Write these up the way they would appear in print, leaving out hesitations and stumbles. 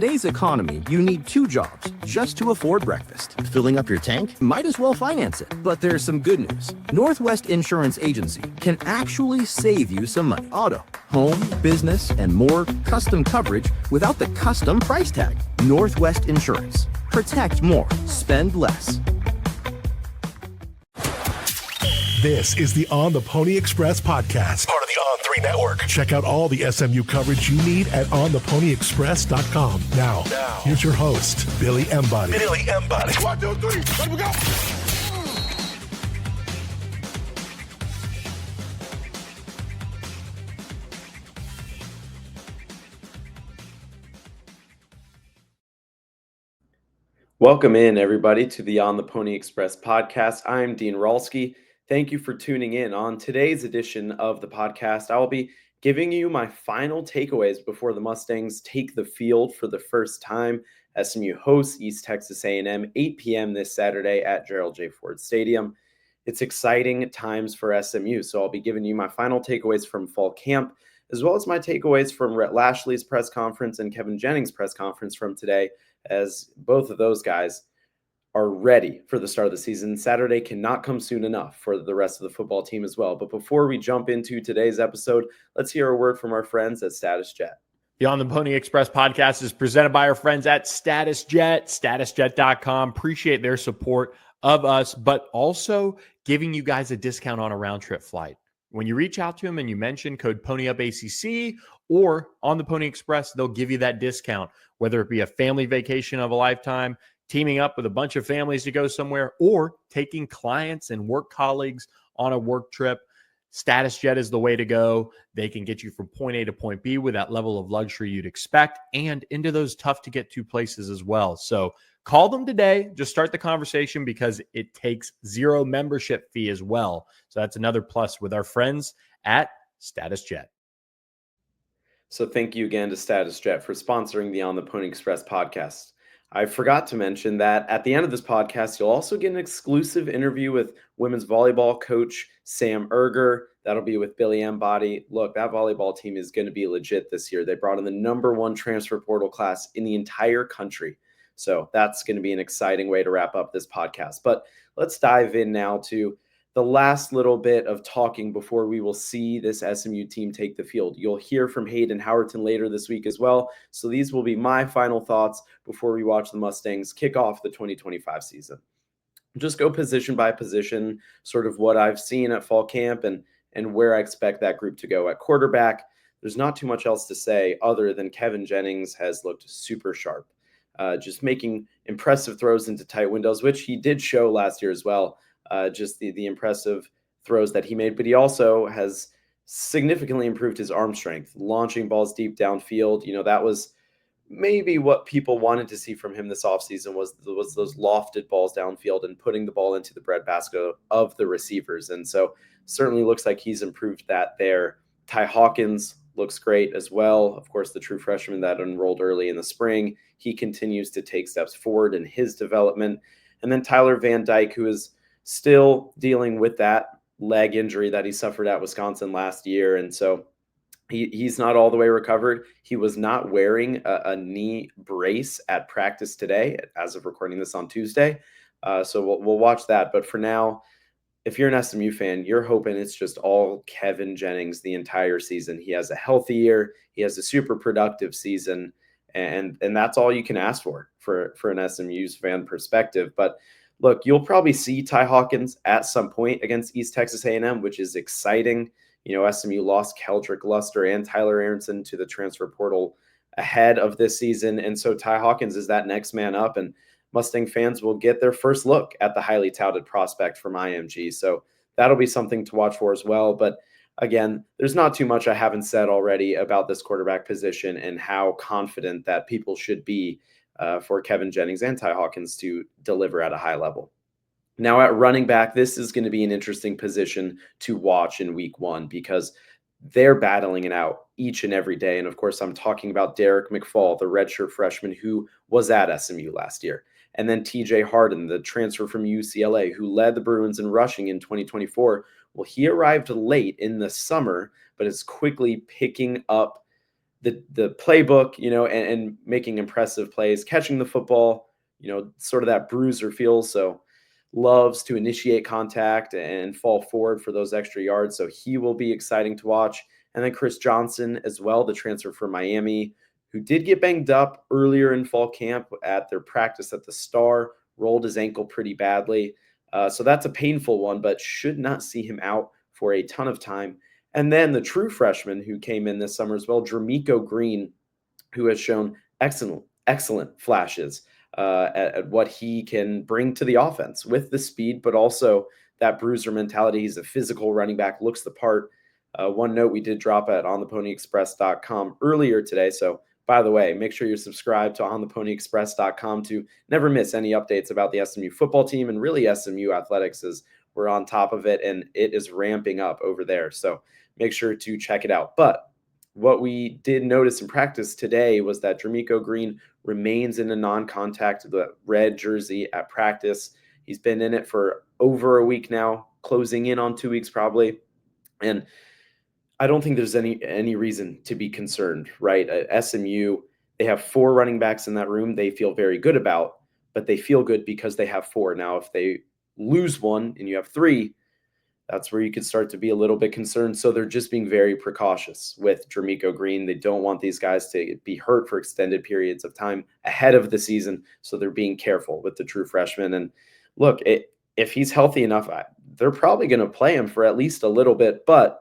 Today's economy, you need two jobs just to afford breakfast. Filling up your tank? Might as well finance it. But there's some good news. Northwest Insurance Agency can actually save you some money. Auto, home, business, and more custom coverage without the custom price tag. Northwest Insurance. Protect more. Spend less. This is the On the Pony Express podcast, part of the On3 network. Check out all the SMU coverage you need at ontheponyexpress.com. Now, here's your host, Billy Embody. Billy Embody. 1, 2, 3, let me go. Welcome in, everybody, to the On the Pony Express podcast. I'm Dean Ralsky. Thank you for tuning in. On today's edition of the podcast, I will be giving you my final takeaways before the Mustangs take the field for the first time. SMU hosts East Texas A&M, 8 p.m. this Saturday at Gerald J. Ford Stadium. It's exciting times for SMU, so I'll be giving you my final takeaways from fall camp, as well as my takeaways from Rhett Lashley's press conference and Kevin Jennings' press conference from today, as both of those guys are ready for the start of the season. Saturday cannot come soon enough for the rest of the football team as well. But before we jump into today's episode, let's hear a word from our friends at Status Jet. The On the Pony Express podcast is presented by our friends at Status Jet, statusjet.com. Appreciate their support of us, but also giving you guys a discount on a round trip flight. When you reach out to them and you mention code PonyUpACC or On the Pony Express, they'll give you that discount, whether it be a family vacation of a lifetime, teaming up with a bunch of families to go somewhere, or taking clients and work colleagues on a work trip. Status Jet is the way to go. They can get you from point A to point B with that level of luxury you'd expect and into those tough to get to places as well. So call them today. Just start the conversation because it takes zero membership fee as well. So that's another plus with our friends at Status Jet. So thank you again to Status Jet for sponsoring the On the Pony Express podcast. I forgot to mention that at the end of this podcast, you'll also get an exclusive interview with women's volleyball coach Sam Erger. That'll be with Billy Embody. Look, that volleyball team is going to be legit this year. They brought in the #1 transfer portal class in the entire country. So that's going to be an exciting way to wrap up this podcast. But let's dive in now to the last little bit of talking before we will see this SMU team take the field. You'll hear from Hayden Howerton later this week as well. So these will be my final thoughts before we watch the Mustangs kick off the 2025 season. Just go position by position, sort of what I've seen at fall camp and where I expect that group to go. At quarterback, there's not too much else to say other than Kevin Jennings has looked super sharp, just making impressive throws into tight windows, which he did show last year as well. Just the impressive throws that he made, but he also has significantly improved his arm strength, launching balls deep downfield. You know, that was maybe what people wanted to see from him this offseason was those lofted balls downfield and putting the ball into the breadbasket of the receivers. And so certainly looks like he's improved that there. Ty Hawkins looks great as well. Of course, the true freshman that enrolled early in the spring, he continues to take steps forward in his development. And then Tyler Van Dyke, who is still dealing with that leg injury that he suffered at Wisconsin last year. And so he's not all the way recovered. He was not wearing a knee brace at practice today, as of recording this on Tuesday. So we'll watch that. But for now, if you're an SMU fan, you're hoping it's just all Kevin Jennings the entire season. He has a healthy year. He has a super productive season. And that's all you can ask for an SMU's fan perspective. But look, you'll probably see Ty Hawkins at some point against East Texas A&M, which is exciting. You know, SMU lost Keldrick Luster and Tyler Aronson to the transfer portal ahead of this season. And so Ty Hawkins is that next man up, and Mustang fans will get their first look at the highly touted prospect from IMG. So that'll be something to watch for as well. But again, there's not too much I haven't said already about this quarterback position and how confident that people should be for Kevin Jennings and Ty Hawkins to deliver at a high level. Now at running back, this is going to be an interesting position to watch in week 1 because they're battling it out each and every day. And of course, I'm talking about Derek McFall, the redshirt freshman who was at SMU last year. And then TJ Harden, the transfer from UCLA, who led the Bruins in rushing in 2024. Well, he arrived late in the summer, but is quickly picking up the playbook, and making impressive plays, catching the football, sort of that bruiser feel. So loves to initiate contact and fall forward for those extra yards. So he will be exciting to watch. And then Chris Johnson as well, the transfer from Miami, who did get banged up earlier in fall camp at their practice at the Star, rolled his ankle pretty badly. So that's a painful one, but should not see him out for a ton of time. And then the true freshman who came in this summer as well, Jermico Green, who has shown excellent flashes at what he can bring to the offense with the speed, but also that bruiser mentality. He's a physical running back, looks the part. One note we did drop at ontheponyexpress.com earlier today. So by the way, make sure you're subscribed to ontheponyexpress.com to never miss any updates about the SMU football team and really SMU athletics, as we're on top of it and it is ramping up over there. So make sure to check it out. But what we did notice in practice today was that Jermico Green remains in a non-contact red jersey at practice. He's been in it for over a week now, closing in on 2 weeks probably. And I don't think there's any reason to be concerned, right? At SMU, they have 4 running backs in that room they feel very good about, but they feel good because they have 4. Now, if they lose one and you have 3, that's where you could start to be a little bit concerned. So they're just being very precautious with Jermico Green. They don't want these guys to be hurt for extended periods of time ahead of the season. So they're being careful with the true freshman. And look, if he's healthy enough, they're probably going to play him for at least a little bit. But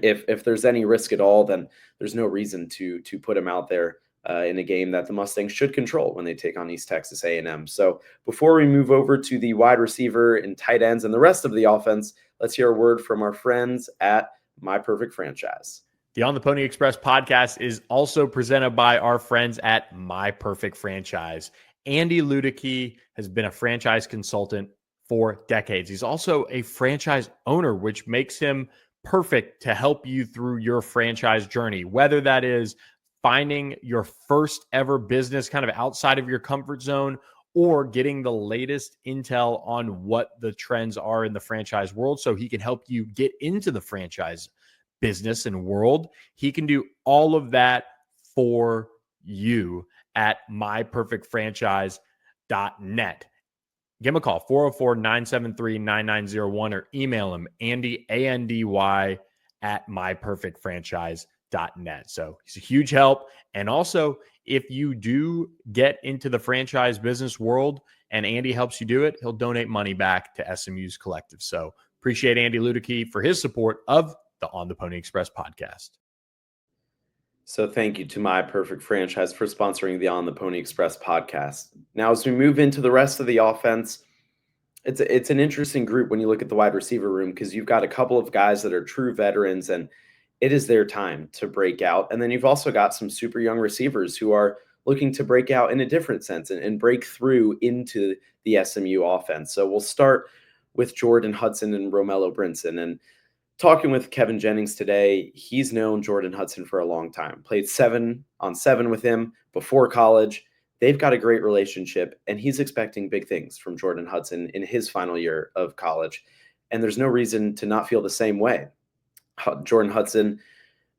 if there's any risk at all, then there's no reason to put him out there in a game that the Mustangs should control when they take on East Texas A&M. So before we move over to the wide receiver and tight ends and the rest of the offense, let's hear a word from our friends at My Perfect Franchise. The On the Pony Express podcast is also presented by our friends at My Perfect Franchise. Andy Ludicky has been a franchise consultant for decades. He's also a franchise owner, which makes him perfect to help you through your franchise journey, whether that is finding your first ever business kind of outside of your comfort zone or getting the latest intel on what the trends are in the franchise world so he can help you get into the franchise business and world. He can do all of that for you at myperfectfranchise.net. Give him a call, 404-973-9901, or email him, Andy, ANDY, at myperfectfranchise.net. So he's a huge help. And also, if you do get into the franchise business world and Andy helps you do it, he'll donate money back to SMU's collective. So appreciate Andy Ludicky for his support of the On the Pony Express podcast. So thank you to My Perfect Franchise for sponsoring the On the Pony Express podcast. Now, as we move into the rest of the offense, it's an interesting group when you look at the wide receiver room, because you've got a couple of guys that are true veterans and it is their time to break out. And then you've also got some super young receivers who are looking to break out in a different sense and break through into the SMU offense. So we'll start with Jordan Hudson and Romello Brinson. And talking with Kevin Jennings today, he's known Jordan Hudson for a long time, played 7-on-7 with him before college. They've got a great relationship, and he's expecting big things from Jordan Hudson in his final year of college. And there's no reason to not feel the same way. Jordan Hudson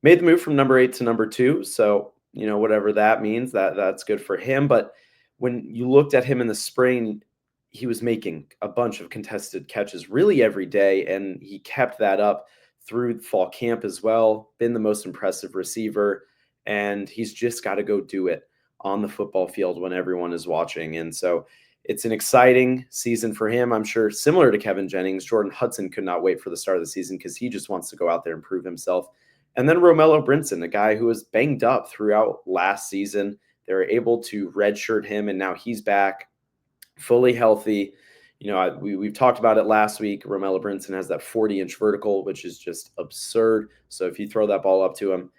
made the move from number 8 to number 2. So, whatever that means, that's good for him. But when you looked at him in the spring, he was making a bunch of contested catches really every day, and he kept that up through fall camp as well. Been the most impressive receiver, and he's just got to go do it on the football field when everyone is watching. And so it's an exciting season for him. I'm sure similar to Kevin Jennings, Jordan Hudson could not wait for the start of the season because he just wants to go out there and prove himself. And then Romello Brinson, a guy who was banged up throughout last season. They were able to redshirt him, and now he's back fully healthy. We've talked about it last week. Romello Brinson has that 40-inch vertical, which is just absurd. So if you throw that ball up to him,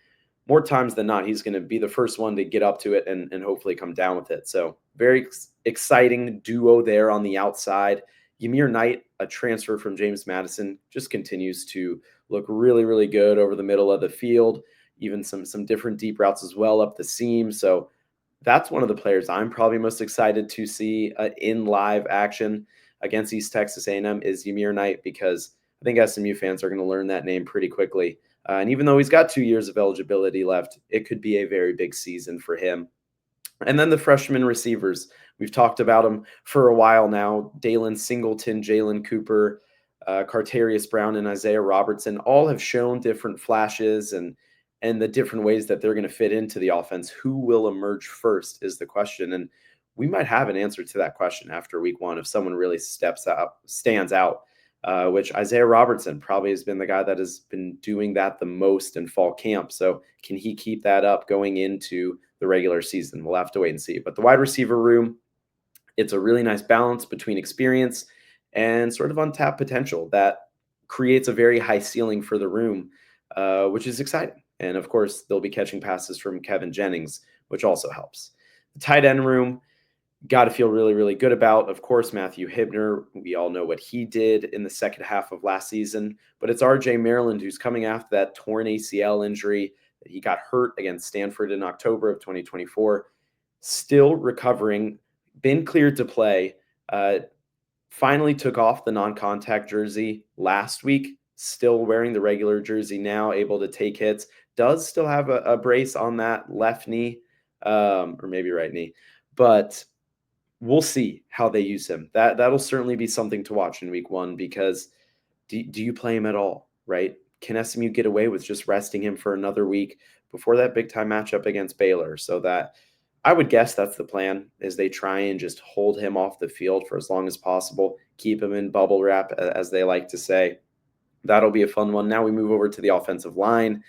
more times than not, he's going to be the first one to get up to it and hopefully come down with it. So very exciting duo there on the outside. Ymir Knight, a transfer from James Madison, just continues to look really, really good over the middle of the field, even some different deep routes as well up the seam. So that's one of the players I'm probably most excited to see in live action against East Texas A&M is Ymir Knight, because I think SMU fans are going to learn that name pretty quickly And even though he's got 2 years of eligibility left, it could be a very big season for him. And then the freshman receivers, we've talked about them for a while now. Dalen Singleton, Jalen Cooper, Cartarius Brown, and Isaiah Robertson all have shown different flashes and the different ways that they're going to fit into the offense. Who will emerge first is the question. And we might have an answer to that question after week 1 if someone really stands out, which Isaiah Robertson probably has been the guy that has been doing that the most in fall camp. So can he keep that up going into the regular season? We'll have to wait and see. But the wide receiver room, it's a really nice balance between experience and sort of untapped potential that creates a very high ceiling for the room, which is exciting. And of course, they'll be catching passes from Kevin Jennings, which also helps. The tight end room, got to feel really, really good about. Of course, Matthew Hibner, we all know what he did in the second half of last season, but it's RJ Maryland who's coming after that torn ACL injury. He got hurt against Stanford in October of 2024, still recovering, been cleared to play, finally took off the non-contact jersey last week, still wearing the regular jersey now, able to take hits, does still have a brace on that left knee, or maybe right knee, but we'll see how they use him. That'll certainly be something to watch in week 1 because do you play him at all, right? Can SMU get away with just resting him for another week before that big-time matchup against Baylor? So that I would guess that's the plan, is they try and just hold him off the field for as long as possible, keep him in bubble wrap, as they like to say. That'll be a fun one. Now we move over to the offensive line.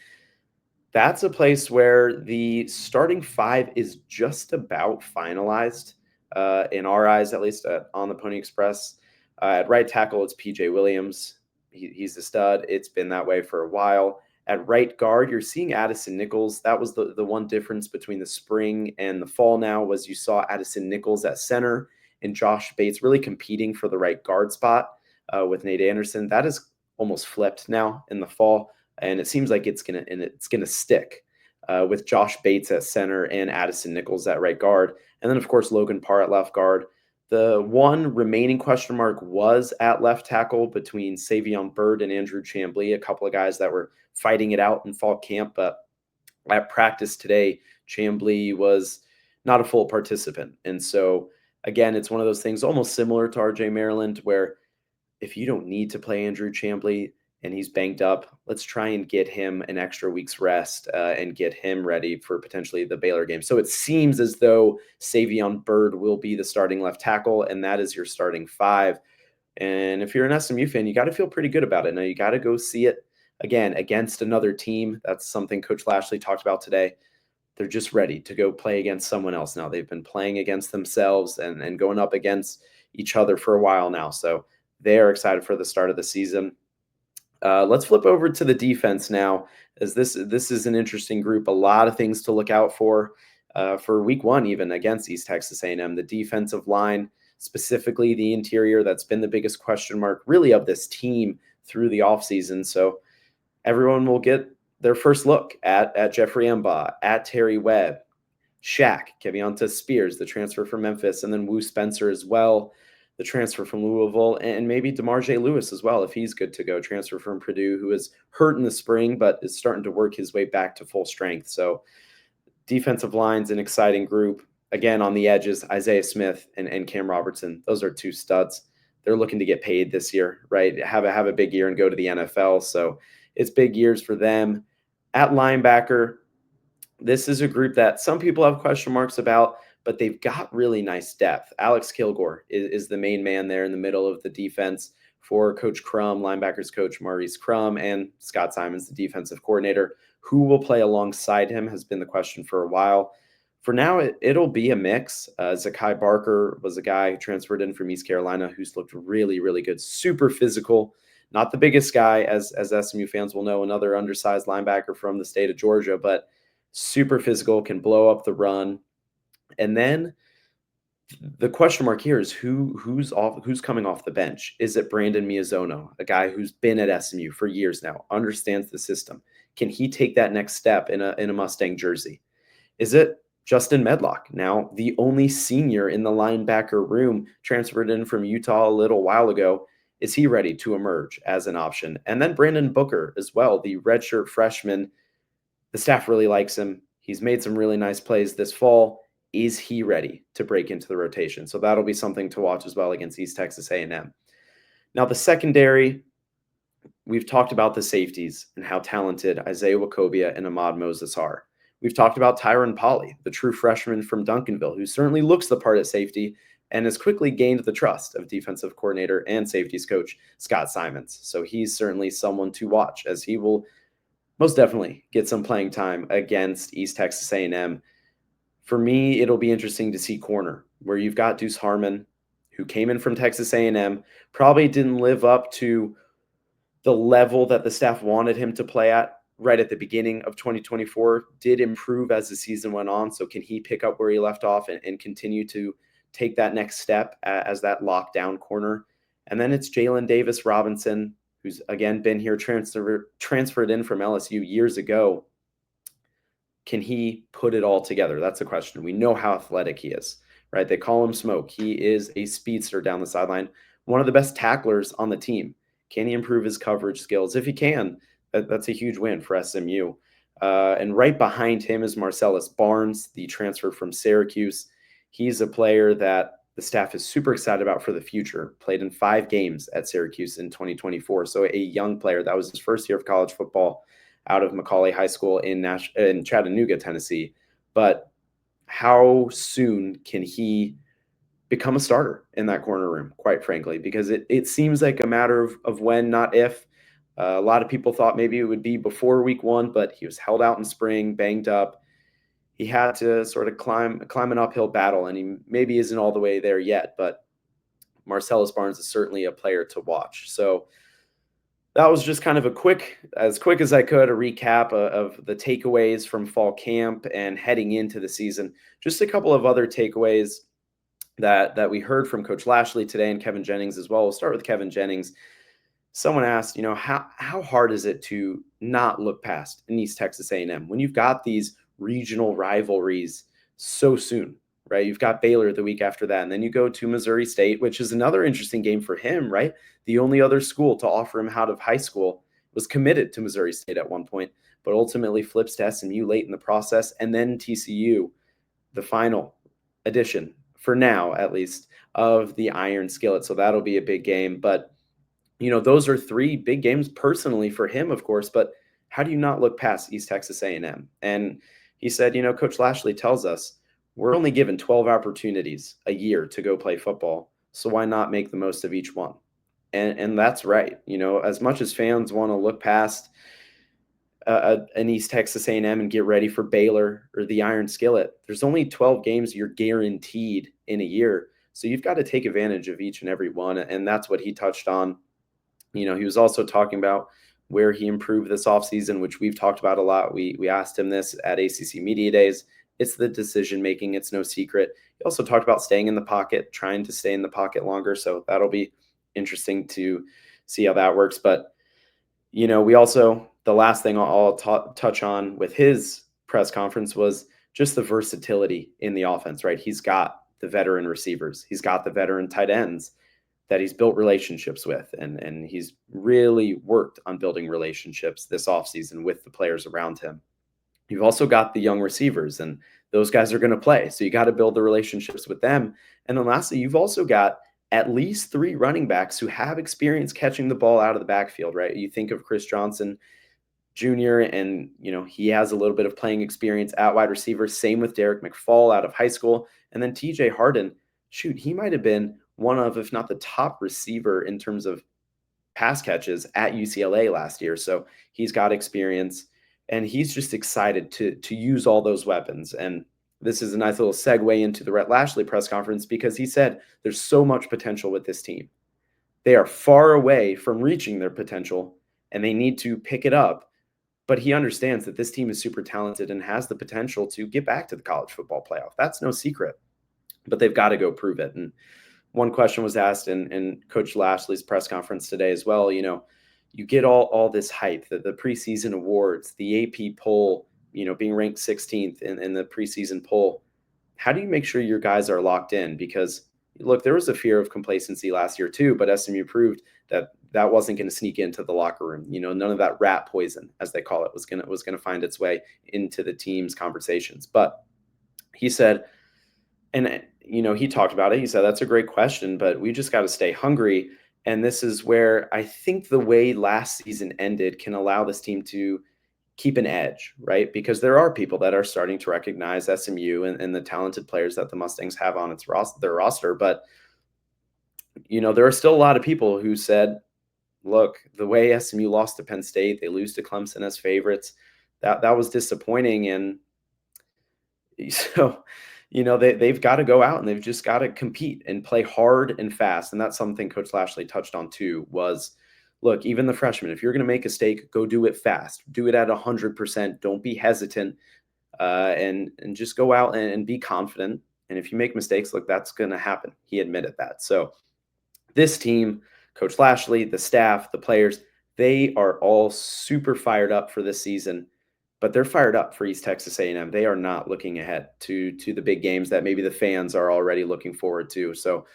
That's a place where the starting 5 is just about finalized, in our eyes, at least on the Pony Express. At right tackle, it's PJ Williams. He's the stud. It's been that way for a while. At right guard, you're seeing Addison Nichols. That was the one difference between the spring and the fall now, was you saw Addison Nichols at center and Josh Bates really competing for the right guard spot with Nate Anderson. That is almost flipped now in the fall, and it seems like it's gonna stick with Josh Bates at center and Addison Nichols at right guard. And then, of course, Logan Parr at left guard. The one remaining question mark was at left tackle between Savion Byrd and Andrew Chamblee, a couple of guys that were fighting it out in fall camp. But at practice today, Chamblee was not a full participant. And so, again, it's one of those things almost similar to RJ Maryland, where if you don't need to play Andrew Chamblee and he's banged up, let's try and get him an extra week's rest and get him ready for potentially the Baylor game. So it seems as though Savion Byrd will be the starting left tackle, and that is your starting 5. And if you're an SMU fan, you got to feel pretty good about it. Now you got to go see it again against another team. That's something Coach Lashley talked about today. They're just ready to go play against someone else now. They've been playing against themselves and going up against each other for a while now. So they are excited for the start of the season. Let's flip over to the defense now, as this is an interesting group. A lot of things to look out for week 1, even against East Texas A&M. The defensive line, specifically the interior, that's been the biggest question mark really of this team through the offseason. So everyone will get their first look at Jeffrey Emba, at Terry Webb, Shaq, Kevionta Spears, the transfer from Memphis, and then Wu Spencer as well, the transfer from Louisville, and maybe DeMarjay Lewis as well, if he's good to go, transfer from Purdue, who is hurt in the spring, but is starting to work his way back to full strength. So defensive line's an exciting group. Again, on the edges, Isaiah Smith and Cam Robertson, those are 2 studs. They're looking to get paid this year, right? Have a big year and go to the NFL. So it's big years for them. At linebacker, this is a group that some people have question marks about, but they've got really nice depth. Alex Kilgore is the main man there in the middle of the defense for Coach Crum, linebackers coach Maurice Crum, and Scott Simons, the defensive coordinator. Who will play alongside him has been the question for a while. For now, it'll be a mix. Zakai Barker was a guy who transferred in from East Carolina who's looked really, really good, super physical. Not the biggest guy, as SMU fans will know, another undersized linebacker from the state of Georgia, but super physical, can blow up the run. And then the question mark here is who's coming off the bench. Is it Brandon Miazono, a guy who's been at SMU for years now, understands the system? Can he take that next step in a Mustang jersey? Is it Justin Medlock, now the only senior in the linebacker room, transferred in from Utah a little while ago? Is he ready to emerge as an option? And then Brandon Booker as well, the redshirt freshman. The staff really likes him. He's made some really nice plays this fall. Is he ready to break into the rotation? So that'll be something to watch as well against East Texas A&M. Now, the secondary, we've talked about the safeties and how talented Isaiah Wacobia and Ahmad Moses are. We've talked about Tyron Polley, the true freshman from Duncanville, who certainly looks the part at safety and has quickly gained the trust of defensive coordinator and safeties coach Scott Simons. So he's certainly someone to watch, as he will most definitely get some playing time against East Texas A&M. For me, it'll be interesting to see corner, where you've got Deuce Harmon, who came in from Texas A&M, probably didn't live up to the level that the staff wanted him to play at right at the beginning of 2024, did improve as the season went on. So can he pick up where he left off and continue to take that next step as that lockdown corner? And then it's Jalen Davis Robinson, who's again been here, transferred in from LSU years ago. Can he put it all together? That's the question. We know how athletic he is, right? They call him Smoke. He is a speedster down the sideline, one of the best tacklers on the team. Can he improve his coverage skills? If he can, that's a huge win for SMU. And right behind him is Marcellus Barnes, the transfer from Syracuse. He's a player that the staff is super excited about for the future. Played in 5 games at Syracuse in 2024. So a young player. That was his first year of college football out of Macaulay High School in Chattanooga, Tennessee. But how soon can he become a starter in that corner room, quite frankly? Because it seems like a matter of when, not if. A lot of people thought maybe it would be before week 1, but he was held out in spring, banged up. He had to sort of climb an uphill battle, and he maybe isn't all the way there yet, but Marcellus Barnes is certainly a player to watch. So that was just kind of as quick as I could, a recap of the takeaways from fall camp and heading into the season. Just a couple of other takeaways that we heard from Coach Lashley today and Kevin Jennings as well. We'll start with Kevin Jennings. Someone asked, how hard is it to not look past in East Texas A&M when you've got these regional rivalries so soon, right? You've got Baylor the week after that, and then you go to Missouri State, which is another interesting game for him, right? The only other school to offer him out of high school was committed to Missouri State at one point, but ultimately flips to SMU late in the process, and then TCU, the final edition, for now at least, of the Iron Skillet. So that'll be a big game. But those are 3 big games personally for him, of course, but how do you not look past East Texas A&M? And he said, Coach Lashley tells us we're only given 12 opportunities a year to go play football. So why not make the most of each one? And that's right. As much as fans want to look past an East Texas A&M and get ready for Baylor or the Iron Skillet, there's only 12 games you're guaranteed in a year. So you've got to take advantage of each and every one. And that's what he touched on. He was also talking about where he improved this offseason, which we've talked about a lot. We asked him this at ACC Media Days. It's the decision-making. It's no secret. He also talked about staying in the pocket, trying to stay in the pocket longer. So that'll be interesting to see how that works. But, we also, the last thing I'll touch on with his press conference was just the versatility in the offense, right? He's got the veteran receivers. He's got the veteran tight ends that he's built relationships with. And he's really worked on building relationships this offseason with the players around him. You've also got the young receivers, and those guys are going to play. So you got to build the relationships with them. And then lastly, you've also got at least 3 running backs who have experience catching the ball out of the backfield, right? You think of Chris Johnson Jr., and, he has a little bit of playing experience at wide receiver. Same with Derek McFall out of high school. And then TJ Harden, he might have been one of, if not the top receiver in terms of pass catches at UCLA last year. So he's got experience, and he's just excited to use all those weapons. And this is a nice little segue into the Rhett Lashley press conference, because he said there's so much potential with this team. They are far away from reaching their potential, and they need to pick it up. But he understands that this team is super talented and has the potential to get back to the college football playoff. That's no secret, but they've got to go prove it. And one question was asked in Coach Lashley's press conference today as well. You get all this hype, the preseason awards, the AP poll, being ranked 16th in the preseason poll. How do you make sure your guys are locked in? Because look, there was a fear of complacency last year too, but SMU proved that that wasn't going to sneak into the locker room. None of that rat poison, as they call it, was going to find its way into the team's conversations. But he said, and he talked about it. He said, that's a great question, but we just got to stay hungry. And this is where I think the way last season ended can allow this team to keep an edge, right? Because there are people that are starting to recognize SMU and the talented players that the Mustangs have on their roster. But, there are still a lot of people who said, look, the way SMU lost to Penn State, they lose to Clemson as favorites, that was disappointing. And so, they've got to go out and they've just got to compete and play hard and fast. And that's something Coach Lashley touched on too, was, look, even the freshmen, if you're going to make a mistake, go do it fast. Do it at 100%. Don't be hesitant, and just go out and be confident. And if you make mistakes, look, that's going to happen. He admitted that. So this team, Coach Lashley, the staff, the players, they are all super fired up for this season, but they're fired up for East Texas A&M. They are not looking ahead to the big games that maybe the fans are already looking forward to. So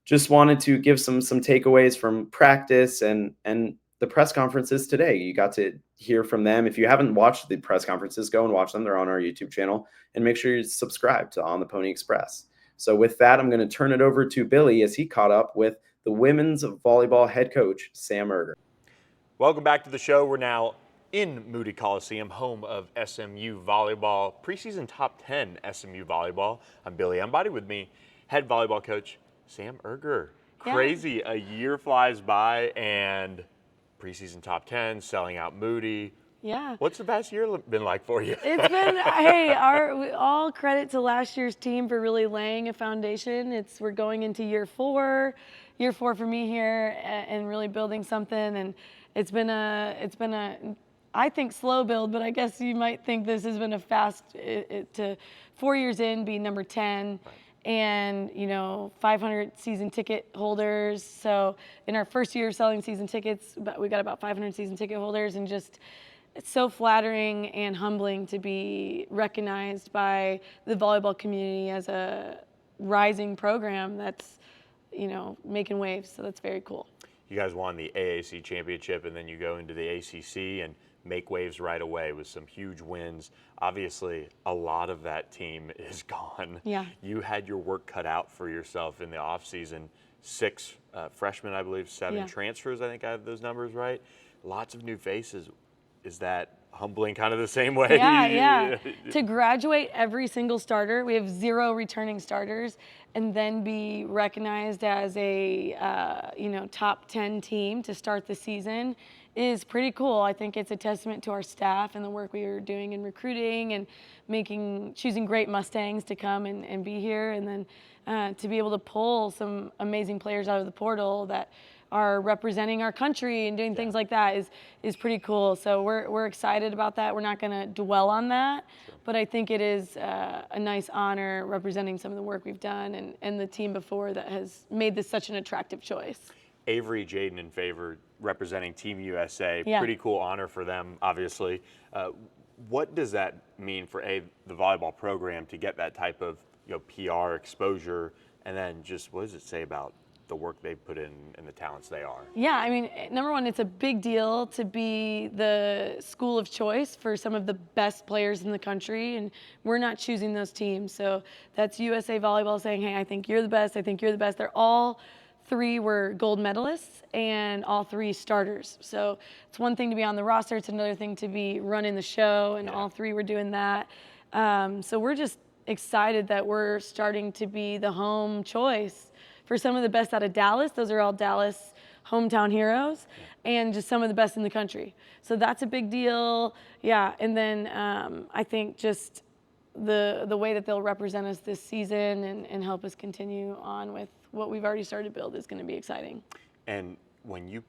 just wanted to give some takeaways from practice and the press conferences today. You got to hear from them. If you haven't watched the press conferences, go and watch them. They're on our YouTube channel, and make sure you subscribe to On the Pony Express. So with that, I'm going to turn it over to Billy as he caught up with the women's volleyball head coach, Sam Erger. Welcome back to the show. We're now in Moody Coliseum, home of SMU volleyball, preseason top 10 SMU volleyball. I'm Billy Embody, with me, head volleyball coach Sam Erger. Yeah. Crazy, a year flies by and preseason top 10, selling out Moody. Yeah. What's the past year been like for you? It's been, hey, all credit to last year's team for really laying a foundation. We're going into year four for me here, and really building something. And it's been a I think slow build, but I guess you might think this has been a fast to 4 years in, be number 10. Right. And 500 season ticket holders. So in our first year selling season tickets, we got about 500 season ticket holders, and just it's so flattering and humbling to be recognized by the volleyball community as a rising program that's making waves. So that's very cool. You guys won the AAC championship, and then you go into the ACC and make waves right away with some huge wins. Obviously, a lot of that team is gone. Yeah. You had your work cut out for yourself in the offseason. 6 freshmen, I believe, 7 transfers. I think I have those numbers right. Lots of new faces. Is that humbling kind of the same way? Yeah. To graduate every single starter, we have 0 returning starters, and then be recognized as a top 10 team to start the season is pretty cool. I think it's a testament to our staff and the work we were doing in recruiting and choosing great Mustangs to come and be here, and then to be able to pull some amazing players out of the portal that are representing our country and doing things like that is pretty cool. So we're excited about that. We're not going to dwell on that, but I think it is a nice honor representing some of the work we've done and the team before that has made this such an attractive choice. Avery, Jaden, and Favor representing Team USA. Yeah. Pretty cool honor for them, obviously. What does that mean for the volleyball program to get that type of PR exposure, and then just what does it say about the work they put in and the talents they are? Yeah, I mean, number one, it's a big deal to be the school of choice for some of the best players in the country, and we're not choosing those teams. So that's USA Volleyball saying, hey, I think you're the best, I think you're the best. They're all 3 were gold medalists and all 3 starters. So it's one thing to be on the roster, it's another thing to be running the show, and all 3 were doing that. So we're just excited that we're starting to be the home choice for some of the best out of Dallas. Those are all Dallas hometown heroes, and just some of the best in the country. So that's a big deal. Yeah, and then I think just the way that they'll represent us this season and help us continue on with what we've already started to build is going to be exciting. And when you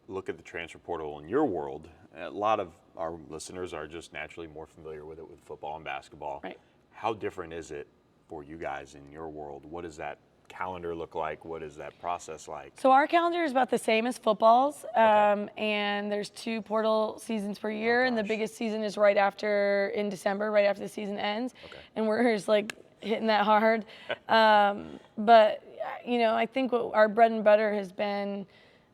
look at the transfer portal in your world, a lot of our listeners are just naturally more familiar with it with football and basketball. Right. How different is it for you guys in your world? What does that calendar look like? What is that process like? So our calendar is about the same as football's, and there's 2 portal seasons per year, and the biggest season is in December, right after the season ends, and we're just like hitting that hard. But I think what our bread and butter has been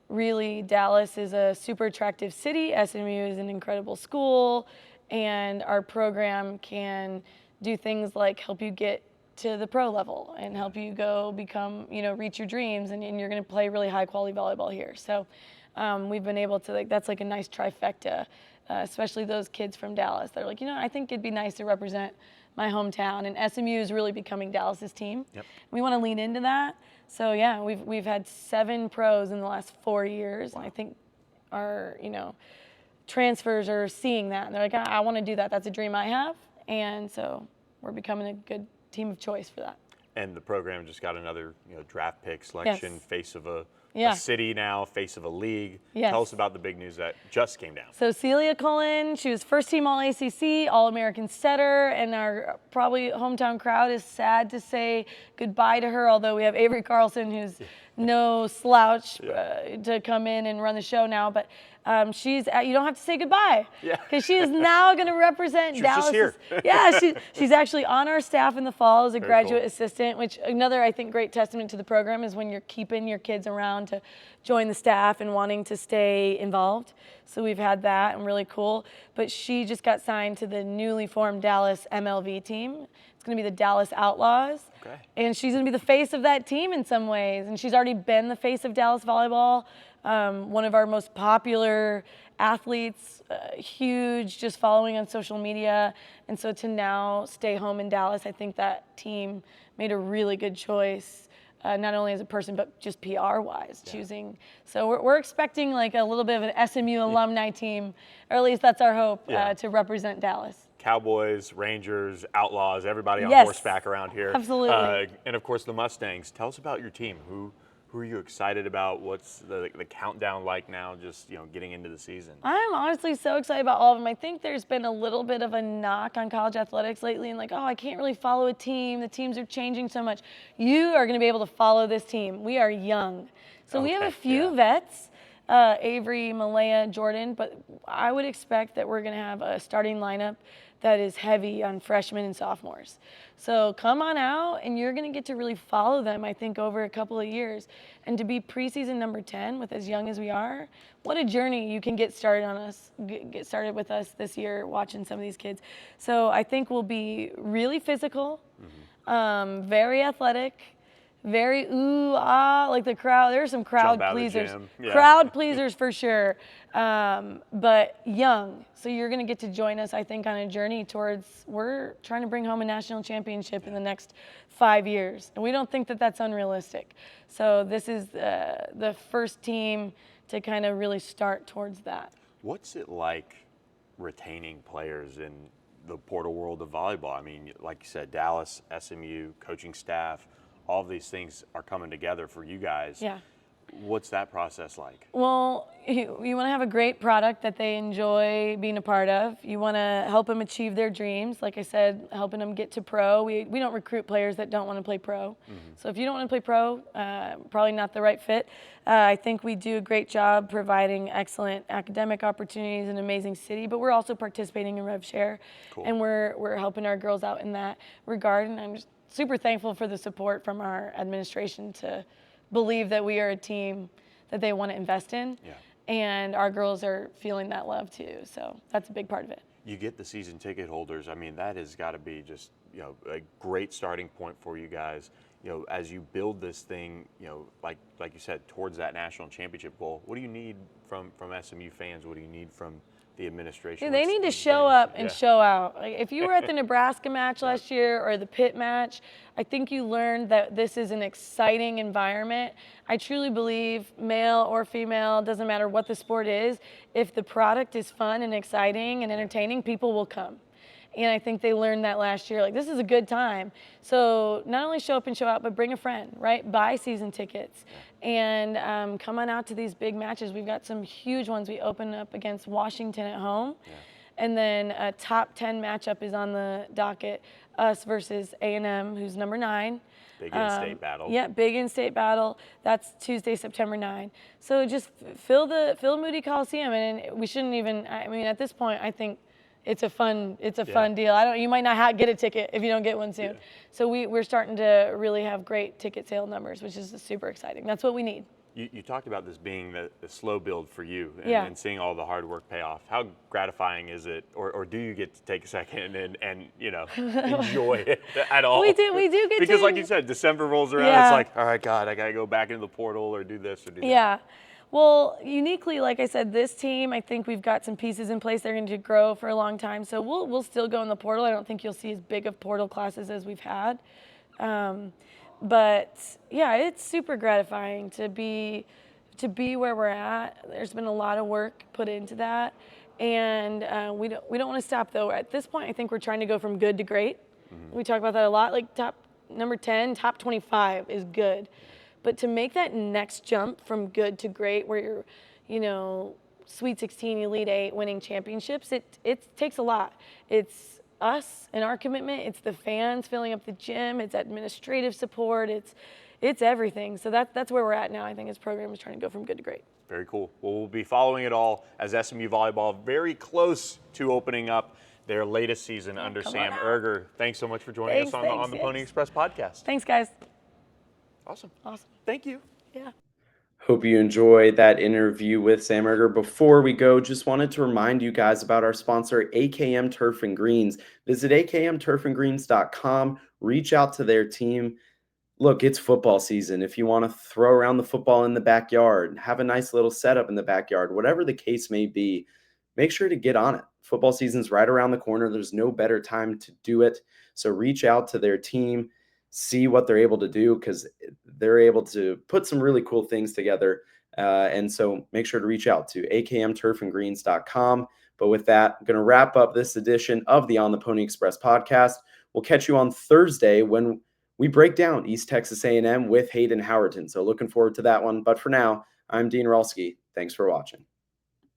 really Dallas is a super attractive city. SMU is an incredible school, and our program can do things like help you get to the pro level and help you go become, reach your dreams, and you're going to play really high quality volleyball here. So we've been able to, that's like a nice trifecta, especially those kids from Dallas. They're like, I think it'd be nice to represent my hometown, and SMU is really becoming Dallas's team. Yep. We want to lean into that. So yeah, we've had 7 pros in the last 4 years, and I think our transfers are seeing that, and they're like, I want to do that. That's a dream I have, and so we're becoming a good team of choice for that. And the program just got another draft pick selection, Yes. face of a Yeah. city now, face of a league. Yes. Tell us about the big news that just came down. So Celia Cullen, she was first team All-ACC, All-American setter, and our probably hometown crowd is sad to say goodbye to her, although we have Avery Carlson, who's no slouch to come in and run the show now. But you don't have to say goodbye, because she is now going to represent Dallas. Just here. Yeah, she's actually on our staff in the fall as a graduate cool. assistant, which another, I think, great testament to the program is when you're keeping your kids around to join the staff and wanting to stay involved. So we've had that, and really cool. But she just got signed to the newly formed Dallas MLV team. It's going to be the Dallas Outlaws. Okay. And she's going to be the face of that team in some ways. And she's already been the face of Dallas volleyball. One of our most popular athletes, huge, just following on social media. And so to now stay home in Dallas, I think that team made a really good choice, not only as a person, but just PR-wise, choosing. So we're expecting like a little bit of an SMU alumni team, or at least that's our hope, to represent Dallas. Cowboys, Rangers, Outlaws, everybody on Yes. horseback around here. Absolutely. And of course the Mustangs. Tell us about your team. Who are you excited about? What's the countdown like now, just getting into the season? I'm honestly so excited about all of them. I think there's been a little bit of a knock on college athletics lately, and like, I can't really follow a team. The teams are changing so much. You are going to be able to follow this team. We are young. So we have a few vets, Avery, Malaya, Jordan, but I would expect that we're going to have a starting lineup that is heavy on freshmen and sophomores. So come on out, and you're going to get to really follow them, I think, over a couple of years. And to be preseason number 10 with as young as we are, what a journey you can get started with us this year watching some of these kids. So I think we'll be really physical, very athletic, very like the crowd. There's some crowd Jump out of the pleasers. gym. Yeah. Crowd pleasers for sure, but young. So you're going to get to join us, I think, on a journey towards, we're trying to bring home a national championship in the next 5 years. And we don't think that that's unrealistic. So this is the first team to kind of really start towards that. What's it like retaining players in the portal world of volleyball? I mean, like you said, Dallas, SMU, coaching staff, all of these things are coming together for you guys. Yeah. What's that process like? Well, you want to have a great product that they enjoy being a part of. You want to help them achieve their dreams. Like I said, helping them get to pro. We don't recruit players that don't want to play pro. So if you don't want to play pro, probably not the right fit. I think we do a great job providing excellent academic opportunities, an amazing city, but we're also participating in RevShare. Cool. And we're helping our girls out in that regard. And I'm just super thankful for the support from our administration to believe that we are a team that they want to invest in. Yeah. And our girls are feeling that love too. So that's a big part of it. You get the season ticket holders. I mean, that has got to be just, a great starting point for you guys. As you build this thing, like you said, towards that national championship goal, what do you need from SMU fans? What do you need from the administration? Yeah, they need to show up and show out. Like, if you were at the Nebraska match last year or the Pitt match, I think you learned that this is an exciting environment. I truly believe, male or female, doesn't matter what the sport is, if the product is fun and exciting and entertaining, people will come. And I think they learned that last year. Like, this is a good time. So not only show up and show out, but bring a friend, right? Buy season tickets and come on out to these big matches. We've got some huge ones. We open up against Washington at home. Yeah. And then a top 10 matchup is on the docket, us versus A&M, who's number 9. Big in-state battle. Yeah, big in-state battle. That's Tuesday, September 9. So just fill Moody Coliseum. And we shouldn't even, at this point, I think it's a fun deal. You might not get a ticket if you don't get one soon. Yeah. So we're starting to really have great ticket sale numbers, which is super exciting. That's what we need. You talked about this being the slow build for you and seeing all the hard work pay off. How gratifying is it, or do you get to take a second and enjoy it at all? We do get because to. like you said, December rolls around, Yeah. it's like, all right, God, I got to go back into the portal or do this or do that. Yeah. Well, uniquely, like I said, this team, I think we've got some pieces in place. They're going to grow for a long time. So we'll still go in the portal. I don't think you'll see as big of portal classes as we've had. But yeah, it's super gratifying to be where we're at. There's been a lot of work put into that, and we don't want to stop though. At this point, I think we're trying to go from good to great. Mm-hmm. We talk about that a lot. Like number 10, top 25 is good, but to make that next jump from good to great, where you're, Sweet 16, Elite 8, winning championships, it takes a lot. It's us and our commitment. It's the fans filling up the gym. It's administrative support. It's everything. So that's where we're at now. I think this program is trying to go from good to great. Very cool. Well, we'll be following it all as SMU Volleyball very close to opening up their latest season under Sam Erger. Thanks so much for joining us on the Pony Express podcast. Thanks, guys. Awesome. Awesome. Thank you. Yeah. Hope you enjoyed that interview with Sam Erger. Before we go, just wanted to remind you guys about our sponsor, AKM Turf and Greens. Visit akmturfandgreens.com. Reach out to their team. Look, it's football season. If you want to throw around the football in the backyard, have a nice little setup in the backyard, whatever the case may be, make sure to get on it. Football season's right around the corner. There's no better time to do it. So reach out to their team. See what they're able to do, because they're able to put some really cool things together. And so make sure to reach out to akmturfandgreens.com. But with that, I'm going to wrap up this edition of the On the Pony Express podcast. We'll catch you on Thursday when we break down East Texas A&M with Hayden Howerton. So looking forward to that one. But for now, I'm Dean Ralsky. Thanks for watching.